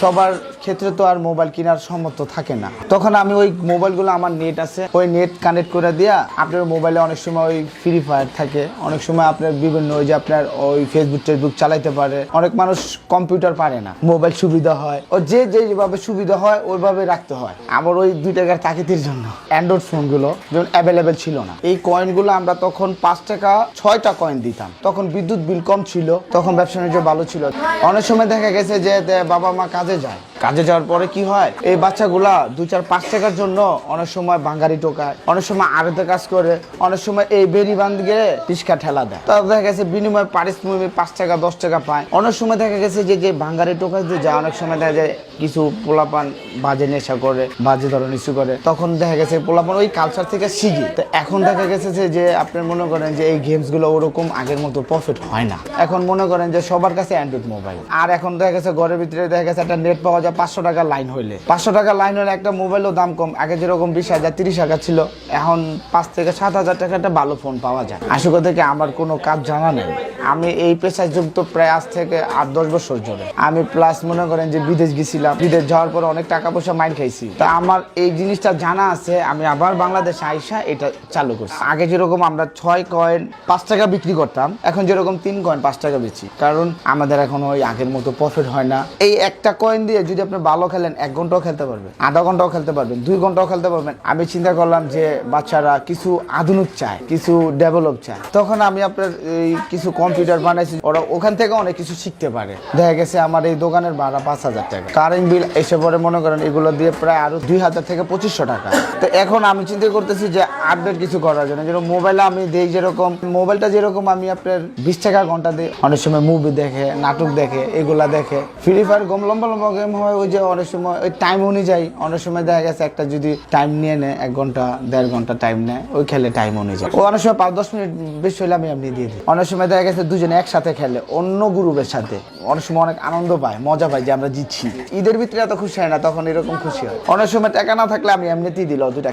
সবার ক্ষেত্রে তো আর মোবাইল কেনার সম্মত থাকে না। তখন আমি ওই মোবাইলগুলো, আমার নেট আছে, ওই নেট কানেক্ট করে দিয়া আপনার মোবাইলে অনেক সময় ওই ফ্রি ফায়ার থাকে, অনেক সময় আপনার বিভিন্ন ওই যে আপনার ওই ফেসবুক চালাইতে পারে। অনেক মানুষ কম্পিউটার পারে না, মোবাইল সুবিধা হয়, ও যেভাবে সুবিধা হয় ওইভাবে রাখতে হয়। আবার ওই 2 টাকার তাকিতির জন্য অ্যান্ড্রয়েড ফোনগুলো যেমন অ্যাভেলেবেল ছিল না, এই কয়েনগুলো আমরা তখন 5 টাকা 6টা কয়েন দিতাম। তখন বিদ্যুৎ বিল কম ছিল, তখন ব্যবসা বাণিজ্য ভালো ছিল। অনেক সময় দেখা গেছে যে বাবা মা কাজে যাওয়ার পরে কি হয়, এই বাচ্চাগুলা 2-4-5 টাকার জন্য অনেক সময় বাঙ্গারি টোকায়, অনেক সময় আড়তে কাজ করে, অনেক সময় এই বেরি বান্ধ গিয়ে রিক্সা ঠেলা দেয়। তারপর দেখা গেছে বিনিময় পারিশ্রমিক 5 টাকা 10 টাকা পায়। অনেক সময় দেখা গেছে যে বাঙ্গারি টোকায় যে যায়, অনেক সময় দেখা যায় কিছু পোলাপান বাজে নেশা করে, বাজে ধরনের ইস্যু করে। তখন দেখা গেছে পোলাপান ওই কালচার থেকে শিখি। তো এখন দেখা গেছে যে আপনার মনে করেন যে এই গেমসগুলো ওরকম আগের মতো প্রফিট হয় না। এখন মনে করেন যে সবার কাছে অ্যান্ড্রয়েড মোবাইল, আর এখন দেখা গেছে ঘরের ভিতরে দেখা গেছে একটা নেট পাওয়া যায় 500 টাকা লাইন হইলে। 500 টাকা লাইন হলে একটা মোবাইলও দাম কম। আগে যেরকম 20,000 30,000 ছিল, এখন 5 থেকে 7,000 টাকা একটা ভালো ফোন পাওয়া যায়। আসলে থেকে আমার কোনো কাজ জানা নেই। আমি এই পেশায় যুক্ত প্রায় আজ থেকে 8-10 বছর ধরে। আমি প্লাস মনে করেন যে বিদেশ গেছিলাম, বিদেশ যাওয়ার পরে অনেক টাকা পয়সা মাইর খাইছি। তা আমার এই জিনিসটা জানা আছে, আমি আবার বাংলাদেশে আইসা এটা চালু করছি। আগে যেরকম আমরা 6 কয়েন 5 টাকা বিক্রি করতাম, এখন যেরকম 3 কয়েন 5 টাকা বেচি। কারণ আমাদের এখন ওই আগের মতো প্রফিট হয় না। এই একটা কয়েন দিয়ে যদি আপনি ভালো খেলেন 1 ঘন্টাও খেলতে পারবেন, আধা ঘন্টাও খেলতে পারবেন, 2 ঘন্টাও খেলতে পারবেন। আমি চিন্তা করলাম যে বাচ্চারা কিছু আধুনিক চায়, কিছু ডেভেলপ চায়। তখন আমি আপনার এই কিছু কম্পিউটার বানাইছি, ওরা ওখান থেকে অনেক কিছু শিখতে পারে। দেখা গেছে আমার এই দোকানের ভাড়া 5,000 টাকা, কারেন্ট বিল এসে পরে মনে করেন এগুলো দিয়ে প্রায় আরো 2,000 থেকে 2,500 টাকা। তো এখন আমি চিন্তা করতেছি যে আপডেট কিছু করার জন্য, যেরকম মোবাইলে আমি দিই, যেরকম মোবাইলটা যেরকম আমি আপনার 20 টাকা ঘন্টা দিই, অনেক সময় মুভি দেখে, নাটক দেখে, এগুলা দেখে। ফ্রি ফায়ার লম্বা লম্বা গেম হয়, ওই যে অনেক সময় ওই টাইম অনুযায়ী, অনেক সময় দেখা গেছে একটা যদি টাইম নিয়ে নেয় 1 ঘন্টা 1.5 ঘন্টা টাইম নেয়, ওই খেলে টাইম অনুযায়ী। ও অনেক সময় 5-10 মিনিট বেশি হলে আমি এমনি দিয়ে দিই। অনেক সময় দেখা গেছে দুজনে একসাথে খেলে অন্য গ্রুপের সাথে, অনেক সময় অনেক আনন্দ পায়, মজা পায় যে আমরা জিতছি। ঈদের ভিতরে এত খুশি হয় না, তখন এরকম খুশি হয়। অনেক সময় টাকা না থাকলে আমি এমনিতেই দিল 2টা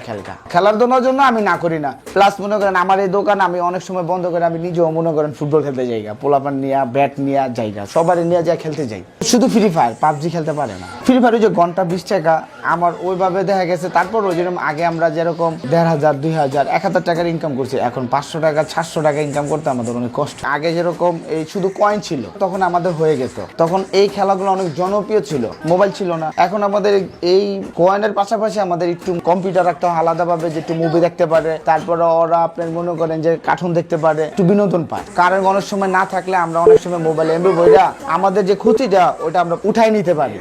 খেলার জন্য আমি না করি না। প্লাস মনে করেন আমার এই দোকান আমি অনেক সময় বন্ধ করে আমি নিজেও মনে করেন ফুটবল খেলতে যাই, পোলাপান নিয়ে, ব্যাট নিয়ে যাইগা, সবারই নিয়ে যায় খেলতে যাই। শুধু ফ্রি ফায়ার, পাবজি খেলতে পারে না। ফ্রি ফায়ার ওই যে ঘন্টা 20 টাকা আমার ওইভাবে দেখা গেছে। তারপর ওই যেরকম আগে আমরা যেরকম 1,500 2,000 1,000 টাকার ইনকাম করছি, এখন 500 টাকা 700 টাকা ইনকাম করতে আমাদের অনেক কষ্ট। আগে যেরকম এই শুধু কয়েন ছিল, তখন আমাদের হয়ে গেছে। তখন এই খেলাগুলো অনেক জনপ্রিয় ছিল, মোবাইল ছিল না। এখন আমাদের এই কয়েনের পাশাপাশি আমাদের একটু কম্পিউটার রাখতে হয় আলাদাভাবে, যে একটু মুভি দেখতে পারে, তারপরে ওরা আপনার মনে করেন যে কার্টুন দেখতে পারে, একটু বিনোদন পায়। কারণ অনেক সময় না থাকলে আমরা অনেক সময় মোবাইল এমবি বইরা আমাদের যে ক্ষতিটা ওটা আমরা উঠাই নিতে পারি।